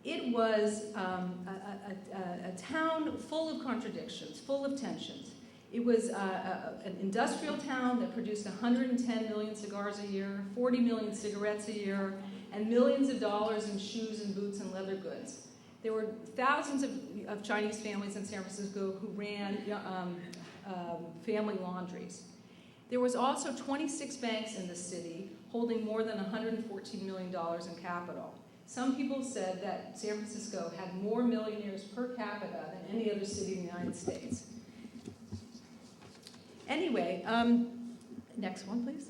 It was a town full of contradictions, full of tensions. It was an industrial town that produced 110 million cigars a year, 40 million cigarettes a year, and millions of dollars in shoes and boots and leather goods. There were thousands of Chinese families in San Francisco who ran family laundries. There was also 26 banks in the city holding more than $114 million in capital. Some people said that San Francisco had more millionaires per capita than any other city in the United States. Anyway, next one, please.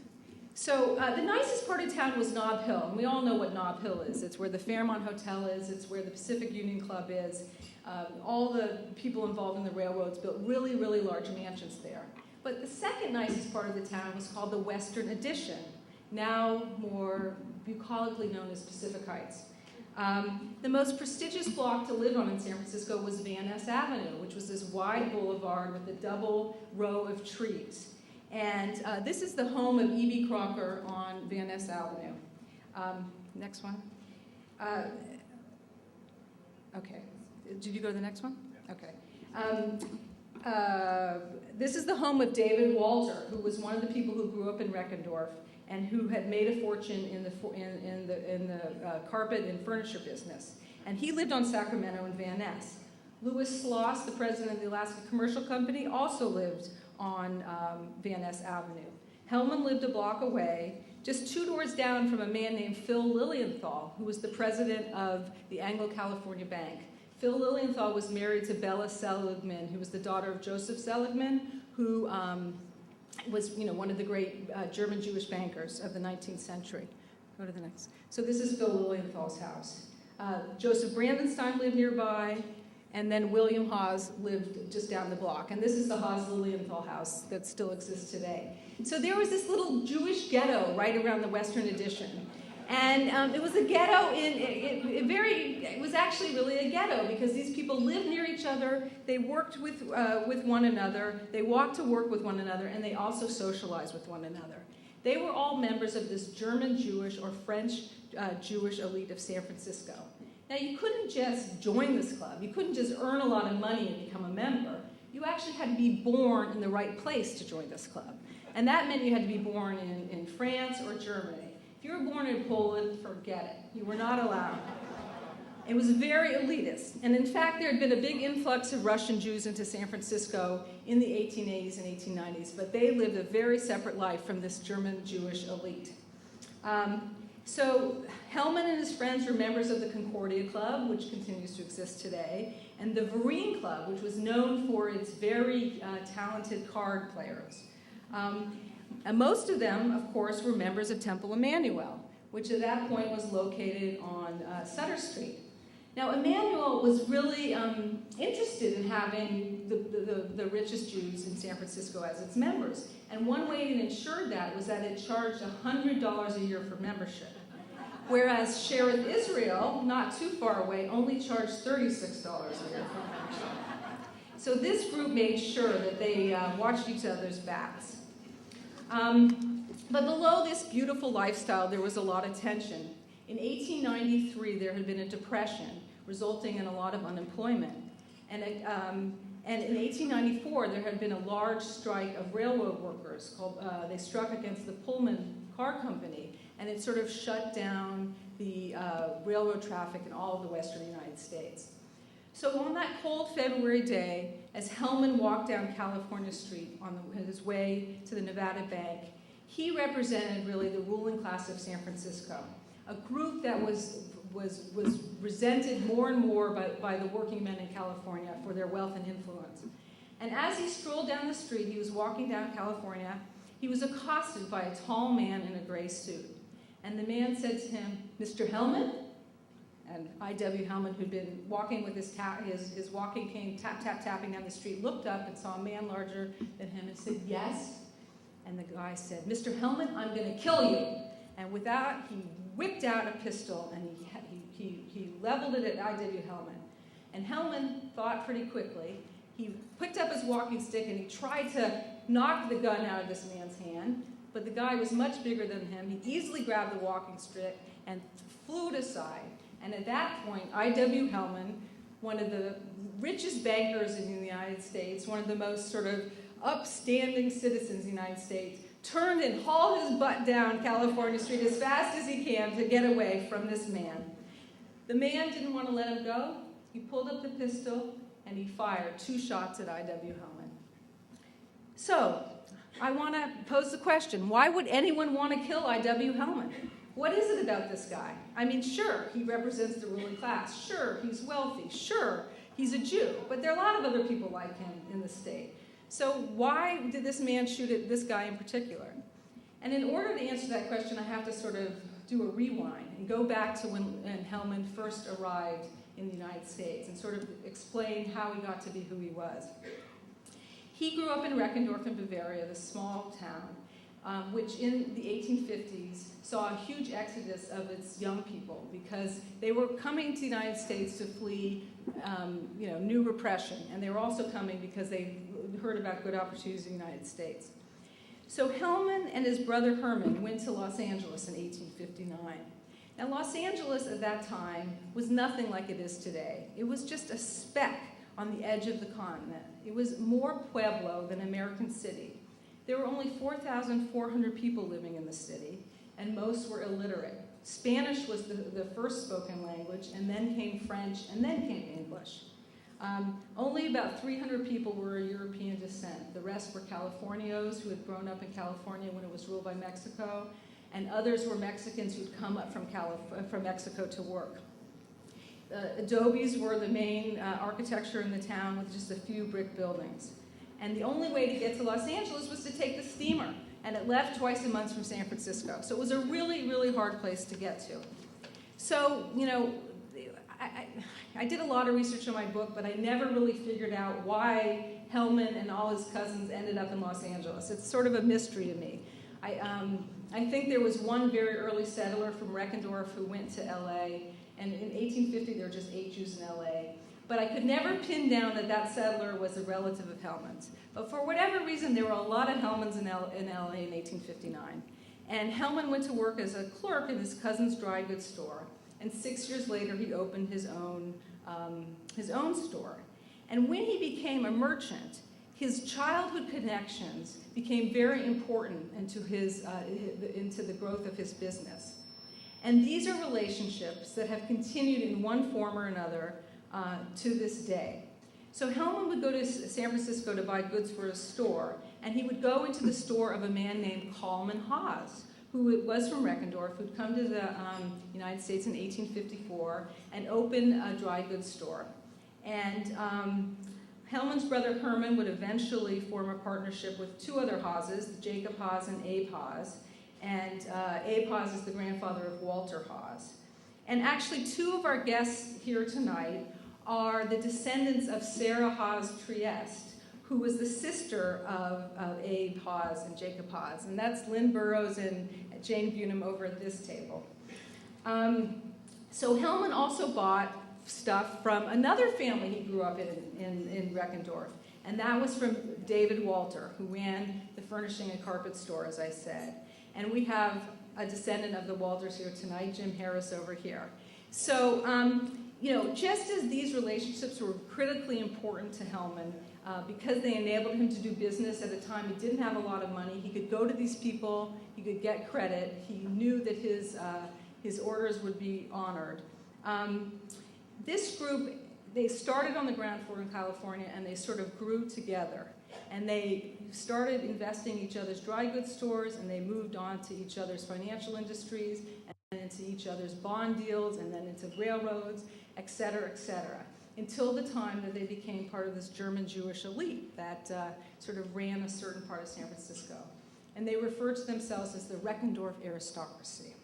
So the nicest part of town was Nob Hill, and we all know what Nob Hill is. It's where the Fairmont Hotel is. It's where the Pacific Union Club is. All the people involved in the railroads built really, really large mansions there. But the second nicest part of the town was called the Western Addition, now more bucolically known as Pacific Heights. The most prestigious block to live on in San Francisco was Van Ness Avenue, which was this wide boulevard with a double row of trees. And this is the home of E.B. Crocker on Van Ness Avenue. Next one. Okay. Did you go to the next one? Okay. This is the home of David Walter, who was one of the people who grew up in Reckendorf and who had made a fortune in the carpet and furniture business. And he lived on Sacramento and Van Ness. Louis Sloss, the president of the Alaska Commercial Company, also lived on Van Ness Avenue. Hellman lived a block away, just 2 doors down from a man named Phil Lilienthal, who was the president of the Anglo-California Bank. Phil Lilienthal was married to Bella Seligman, who was the daughter of Joseph Seligman, who was one of the great German Jewish bankers of the 19th century. Go to the next. So this is Phil Lilienthal's house. Joseph Brandenstein lived nearby, and then William Haas lived just down the block. And this is the Haas-Lilienthal house that still exists today. So there was this little Jewish ghetto right around the Western Addition. And it was a ghetto it was actually really a ghetto because these people lived near each other, they worked with one another, they walked to work with one another, and they also socialized with one another. They were all members of this German Jewish or French Jewish elite of San Francisco. Now, you couldn't just join this club. You couldn't just earn a lot of money and become a member. You actually had to be born in the right place to join this club. And that meant you had to be born in France or Germany. If you were born in Poland, forget it. You were not allowed. It was very elitist. And in fact, there had been a big influx of Russian Jews into San Francisco in the 1880s and 1890s, but they lived a very separate life from this German Jewish elite. So Hellman and his friends were members of the Concordia Club, which continues to exist today, and the Vereen Club, which was known for its very talented card players. And most of them, of course, were members of Temple Emmanuel, which at that point was located on Sutter Street. Now, Emmanuel was really interested in having the richest Jews in San Francisco as its members. And one way it ensured that was that it charged $100 a year for membership. Whereas Sherith Israel, not too far away, only charged $36 a year for membership. So this group made sure that they watched each other's backs. But below this beautiful lifestyle, there was a lot of tension. In 1893, there had been a depression, resulting in a lot of unemployment. And in 1894, there had been a large strike of railroad workers. They struck against the Pullman Car Company, and it sort of shut down the railroad traffic in all of the western United States. So on that cold February day, as Hellman walked down California Street on his way to the Nevada Bank, he represented really the ruling class of San Francisco, a group that was resented more and more by the working men in California for their wealth and influence. And as he strolled down the street, he was walking down California, he was accosted by a tall man in a gray suit. And the man said to him, "Mr. Hellman?" And I.W. Hellman, who'd been walking with his walking cane, tapping down the street, looked up and saw a man larger than him and said, "Yes." And the guy said, "Mr. Hellman, I'm going to kill you." And with that, he whipped out a pistol and he leveled it at I.W. Hellman. And Hellman thought pretty quickly. He picked up his walking stick and he tried to knock the gun out of this man's hand, but the guy was much bigger than him. He easily grabbed the walking stick and flew it aside. And at that point, I.W. Hellman, one of the richest bankers in the United States, one of the most sort of upstanding citizens in the United States, turned and hauled his butt down California Street as fast as he can to get away from this man. The man didn't want to let him go. He pulled up the pistol and he fired 2 shots at I.W. Hellman. So, I want to pose the question, why would anyone want to kill I.W. Hellman? What is it about this guy? I mean, sure, he represents the ruling class. Sure, he's wealthy. Sure, he's a Jew. But there are a lot of other people like him in the state. So why did this man shoot at this guy in particular? And in order to answer that question, I have to sort of do a rewind and go back to when Hellman first arrived in the United States and sort of explain how he got to be who he was. He grew up in Reckendorf in Bavaria, this small town, which in the 1850s saw a huge exodus of its young people because they were coming to the United States to flee new repression, and they were also coming because they heard about good opportunities in the United States. So Hellman and his brother Herman went to Los Angeles in 1859. Now Los Angeles at that time was nothing like it is today. It was just a speck on the edge of the continent. It was more pueblo than American City. There were only 4,400 people living in the city, and most were illiterate. Spanish was the first spoken language, and then came French, and then came English. Only about 300 people were of European descent. The rest were Californios who had grown up in California when it was ruled by Mexico, and others were Mexicans who'd come up from Mexico to work. Adobes were the main architecture in the town with just a few brick buildings. And the only way to get to Los Angeles was to take the steamer, and it left twice a month from San Francisco. So it was a really, really hard place to get to. So, I did a lot of research on my book, but I never really figured out why Hellman and all his cousins ended up in Los Angeles. It's sort of a mystery to me. I think there was one very early settler from Reckendorf who went to LA, and in 1850 there were just 8 Jews in LA. But I could never pin down that settler was a relative of Hellman's. But for whatever reason, there were a lot of Hellmans in LA in 1859. And Hellman went to work as a clerk in his cousin's dry goods store. And 6 years later, he opened his own store. And when he became a merchant, his childhood connections became very important into the growth of his business. And these are relationships that have continued in one form or another to this day. So Hellman would go to San Francisco to buy goods for his store, and he would go into the store of a man named Coleman Haas, who was from Reckendorf, who'd come to the United States in 1854 and open a dry goods store. And Hellman's brother Herman would eventually form a partnership with 2 other Haases, Jacob Haas and Abe Haas. And Abe Haas is the grandfather of Walter Haas. And actually 2 of our guests here tonight are the descendants of Sarah Haas Trieste, who was the sister of Abe Haas and Jacob Haas. And that's Lynn Burroughs and Jane Bunham over at this table. So Hellman also bought stuff from another family he grew up in Reckendorf. And that was from David Walter, who ran the furnishing and carpet store, as I said. And we have a descendant of the Walters here tonight, Jim Harris over here. So, just as these relationships were critically important to Hellman, because they enabled him to do business at a time he didn't have a lot of money, he could go to these people, he could get credit, he knew that his orders would be honored. This group, they started on the ground floor in California, and they sort of grew together. And they started investing in each other's dry goods stores, and they moved on to each other's financial industries, and into each other's bond deals, and then into railroads, et cetera, until the time that they became part of this German Jewish elite that sort of ran a certain part of San Francisco. And they referred to themselves as the Reckendorf aristocracy.